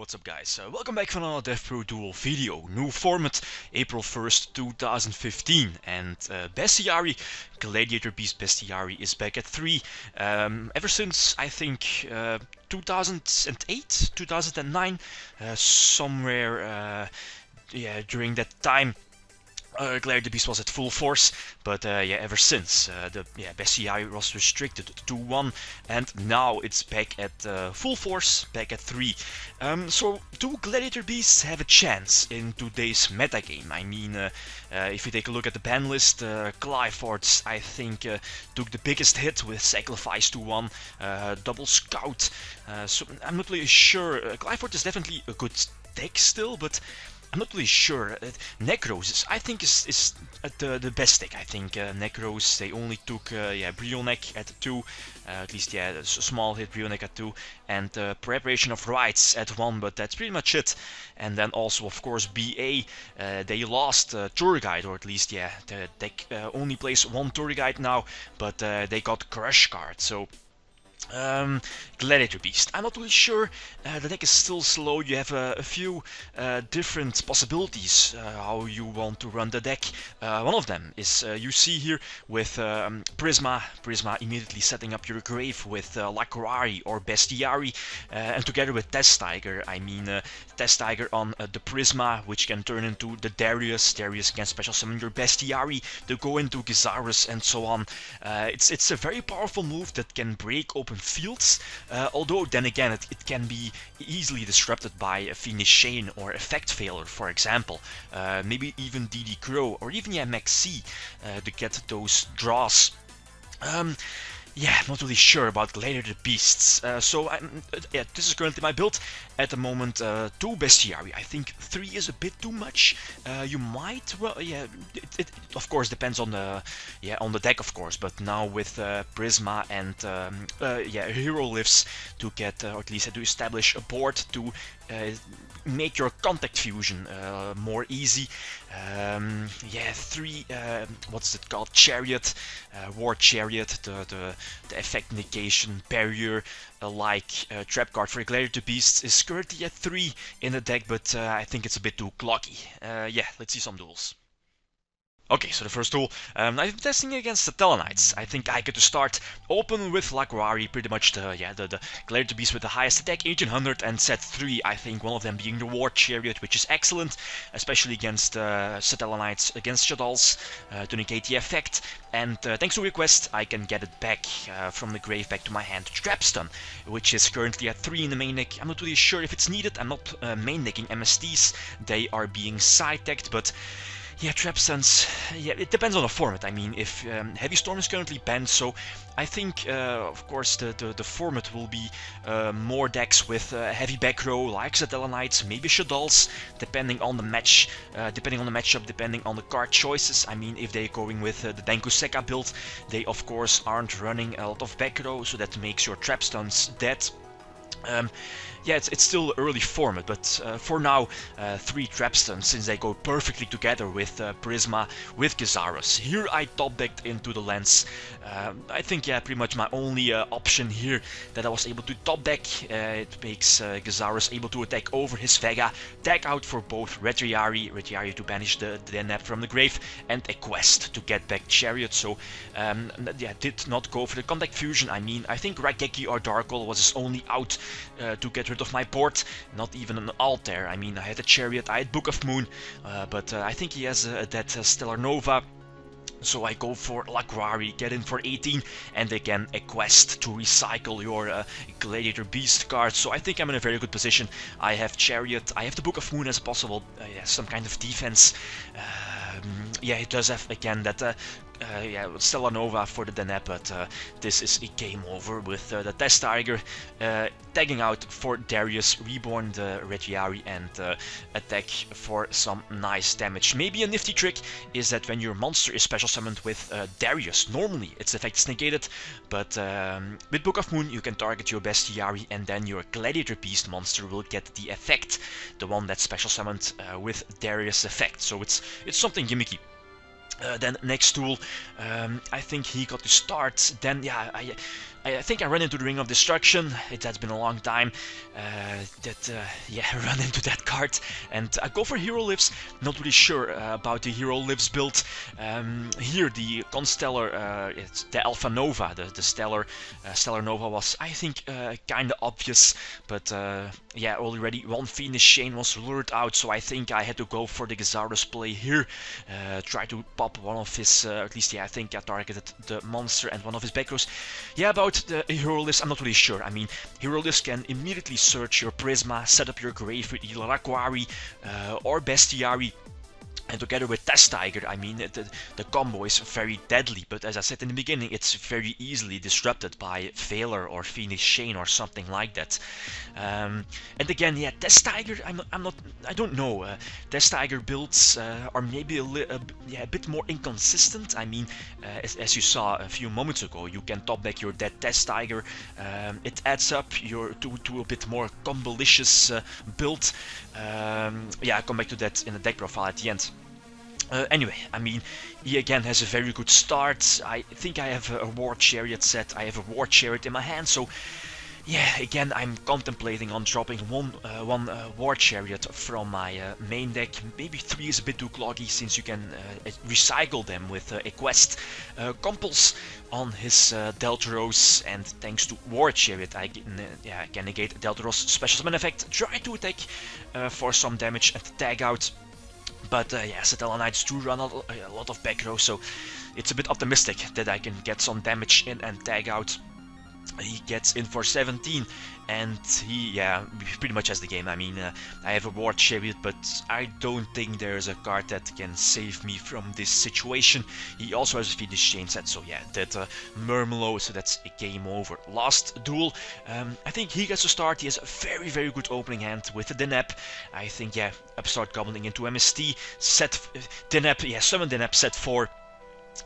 What's up guys, welcome back for another DevPro Duel video. New format, April 1st, 2015, and Bestiari, Gladiator Beast Bestiari is back at 3. Ever since, I think, 2008, 2009, somewhere during that time. Gladiator Beast was at full force, but ever since the Bestiari was restricted to 1, and now it's back at full force, back at 3. So do Gladiator Beasts have a chance in today's metagame? I mean, if you take a look at the ban list, Glyfords I think took the biggest hit with Sacrifice to 1, double Scout. So I'm not really sure. Glyford is definitely a good deck still, but I'm not really sure. Necros I think is the best deck. I think Necros, they only took Brionek at 2, at least a small hit Brionek at 2, and Preparation of Rites at 1, but that's pretty much it. And then also of course BA, they lost Tour Guide, or at least the deck only plays 1 Tour Guide now, but they got Crush Card, so Gladiator Beast. I'm not really sure. The deck is still slow. You have a few different possibilities how you want to run the deck. One of them is you see here with Prisma immediately setting up your grave with Lakrari or Bestiari, and together with Test Tiger. I mean Test Tiger on the Prisma, which can turn into the Darius. Darius can special summon your Bestiari to go into Gizarus and so on. It's a very powerful move that can break open fields, although then again it can be easily disrupted by a Phoenix Shane or Effect Failure, for example. Maybe even DD Crow or even Max C to get those draws. Yeah, I'm not really sure about Gladiator Beasts. So this is currently my build. At the moment, 2 Bestiari. I think 3 is a bit too much. You might, well, yeah, it of course depends on the deck, of course. But now with Prisma and Hero Lifts to get, or at least to establish a board to make your contact fusion more easy. 3, what's it called? Chariot, War Chariot, the effect negation barrier, like trap card for Gladiator Beasts is currently at 3 in the deck, but I think it's a bit too cloggy. Let's see some duels. Okay, so the first duel, I've been testing against Satellarknights. I think I get to start open with Lakrari, pretty much the Gladiator Beast with the highest attack, 1800, and set 3, I think one of them being the War Chariot, which is excellent, especially against Satellarknights, against Shaddolls, to negate the effect. And thanks to request, I can get it back from the grave back to my hand. Trapstun, which is currently at 3 in the main deck. I'm not really sure if it's needed. I'm not main decking MSTs. They are being side-decked, but yeah, Trapstuns, it depends on the format. I mean, if Heavy Storm is currently banned, so I think, of course, the format will be more decks with heavy back row, like Satellarknights, maybe Shaddolls, depending on the match, depending on the matchup, depending on the card choices. I mean, if they're going with the Denkuseka build, they of course aren't running a lot of back row, so that makes your Trapstuns dead. It's still early format, but for now, 3 Trapstuns, since they go perfectly together with Prisma, with Gizarus. Here I top-decked into the lens. I think, pretty much my only option here that I was able to top-deck. It makes Gizarus able to attack over his Vega, tag out for both Retiari to banish the Deneb from the grave, and a quest to get back Chariot. So, did not go for the contact fusion. I mean, I think Raigeki or Darkle was his only out to get rid of my board, not even an altar. I mean, I had a Chariot, I had Book of Moon, but I think he has that Stellar Nova. So I go for Lakrari, get in for 18, and again a quest to recycle your Gladiator Beast card. So I think I'm in a very good position. I have Chariot, I have the Book of Moon as possible, some kind of defense. It does have again that Stellar Nova for the Deneb, but this is a game over with the Test Tiger tagging out for Darius, Reborn the Retiari, and attack for some nice damage. Maybe a nifty trick is that when your monster is special summoned with Darius, normally its effect is negated, but with Book of Moon you can target your Bestiari and then your Gladiator Beast monster will get the effect, the one that's special summoned with Darius effect. So it's something gimmicky. Then next tool, I think he got to start. Then I think I ran into the Ring of Destruction. It has been a long time I run into that card, and I go for Hero Lives. Not really sure about the Hero Lives build. Here the Constellar, it's the Alpha Nova, the Stellar Nova was, I think, kind of obvious, but yeah, already one Phoenix Chain was lured out, so I think I had to go for the Gyzarus play here. Try to pop one of his, at least yeah, I think I targeted the monster and one of his back rows. Yeah, about the Hero List, I'm not really sure. I mean, Hero List can immediately search your Prisma, set up your grave with either Aquari or Bestiari. And together with Test Tiger, I mean, the combo is very deadly, but as I said in the beginning, it's very easily disrupted by Veiler or Phoenix Chain or something like that. And again, yeah, Test Tiger, I don't know. Test Tiger builds are maybe a bit more inconsistent. I mean, as you saw a few moments ago, you can top deck your dead Test Tiger. It adds up to a bit more combolicious build. Yeah, I'll come back to that in the deck profile at the end. Anyway, I mean, he again has a very good start. I think I have a War Chariot set. I have a War Chariot in my hand, so yeah, again, I'm contemplating on dropping one War Chariot from my main deck. Maybe 3 is a bit too cloggy, since you can recycle them with a quest. Compulse on his Deltaros, and thanks to War Chariot, I can negate Deltaros special summon effect, try to attack for some damage and tag out. But yeah, Satellarknights do run a lot of back row, so it's a bit optimistic that I can get some damage in and tag out. He gets in for 17, and he, yeah, pretty much has the game. I mean, I have a War Chariot, but I don't think there's a card that can save me from this situation. He also has a Phoenix Chain set, so yeah, that Murmelo, so that's a game over. Last duel, I think he gets to start. He has a very, very good opening hand with the Deneb. I think, yeah, upstart gobbling into MST, set Deneb, yeah, summon Deneb, set 4.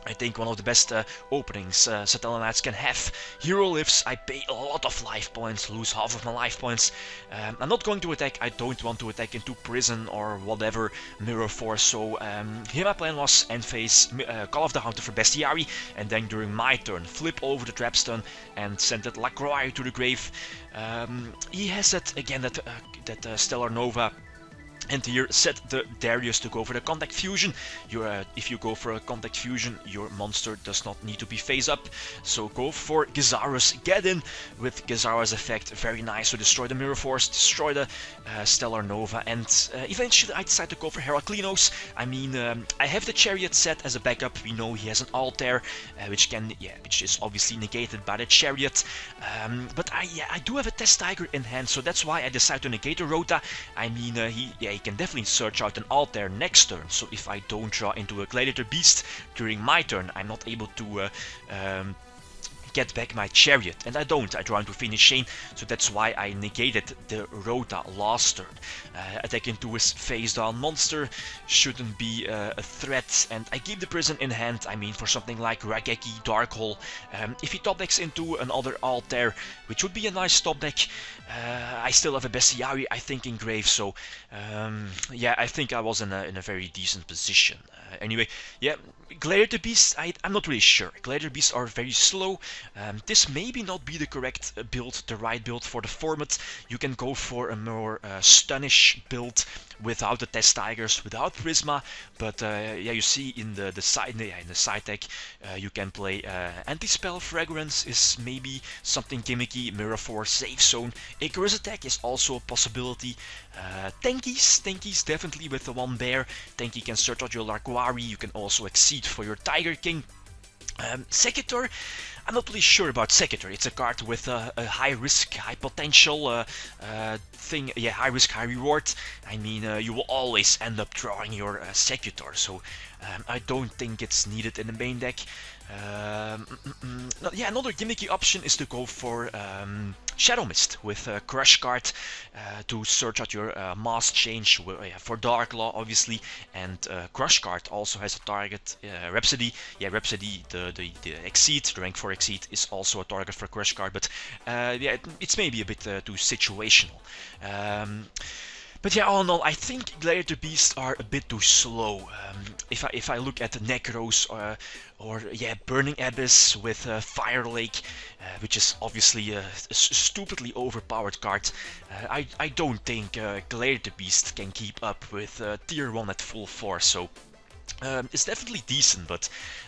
I think one of the best openings Satellarknights can have. Hero Lives, I pay a lot of life points, lose half of my life points. I'm not going to attack, I don't want to attack into Prison or whatever, Mirror Force, so here my plan was end phase, Call of the Hunter for Bestiari, and then during my turn, flip over the Trapstone and send that Lacroix to the grave. He has that, again, that Stellar Nova. And here, set the Darius to go for the Contact Fusion. If you go for a Contact Fusion, your monster does not need to be face up. So go for Gyzarus, get in with Gyzarus effect. Very nice to destroy the Mirror Force, destroy the Stellar Nova, and eventually I decide to go for Heraklinos. I mean, I have the Chariot set as a backup. We know he has an Altair, which is obviously negated by the Chariot. But I do have a Test Tiger in hand, so that's why I decide to negate the Rota. I mean, he can definitely search out an Altair next turn, so if I don't draw into a Gladiator Beast during my turn, I'm not able to get back my Chariot, and I don't. I draw into Phoenix Chain, so that's why I negated the Rota last turn. Attack into his face down monster shouldn't be a threat, and I keep the Prison in hand. I mean, for something like Raigeki, Darkhole, if he top decks into another Altair, which would be a nice top deck, I still have a Bestiari, I think, in grave, so yeah, I think I was in a very decent position. Anyway, yeah, Gladiator Beasts, I'm not really sure. Gladiator Beasts are very slow. This maybe not be the correct build, the right build for the format. You can go for a more stunish build without the Test Tigers, without Prisma, but yeah, you see in the side deck, you can play Anti-Spell Fragrance is maybe something gimmicky, Mirror Force, Safe Zone, Icarus Attack is also a possibility. Tankies definitely with the one bear. Tanky can search out your Larquari, you can also Exceed for your Tiger King. Secutor, I'm not really sure about Secutor. It's a card with a high risk, high potential thing. Yeah, high risk, high reward. I mean, you will always end up drawing your Secutor, so I don't think it's needed in the main deck. Yeah, another gimmicky option is to go for Shadow Mist with Crush card to search out your Mass Change for Dark Law, obviously, and Crush card also has a target. Rhapsody, yeah, Rhapsody, the Exceed, the rank 4 Exceed is also a target for Crush card, but yeah, it's maybe a bit too situational. But yeah, all in all, I think Gladiator Beasts are a bit too slow. If I look at the Necros or yeah, Burning Abyss with Fire Lake, which is obviously a stupidly overpowered card, I don't think Gladiator Beast can keep up with Tier 1 at full force. So it's definitely decent, but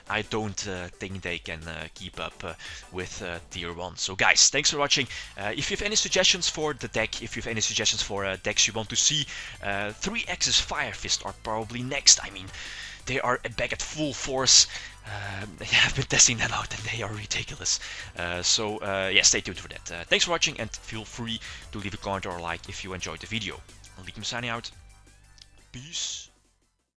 I don't think they can keep up with Tier 1. So guys, thanks for watching. If you have any suggestions for the deck, if you have any suggestions for decks you want to see, 3X's Fire Fist are probably next. I mean, they are back at full force. I've been testing them out and they are ridiculous. So yeah, stay tuned for that. Thanks for watching, and feel free to leave a comment or a like if you enjoyed the video. I'll signing out. Peace.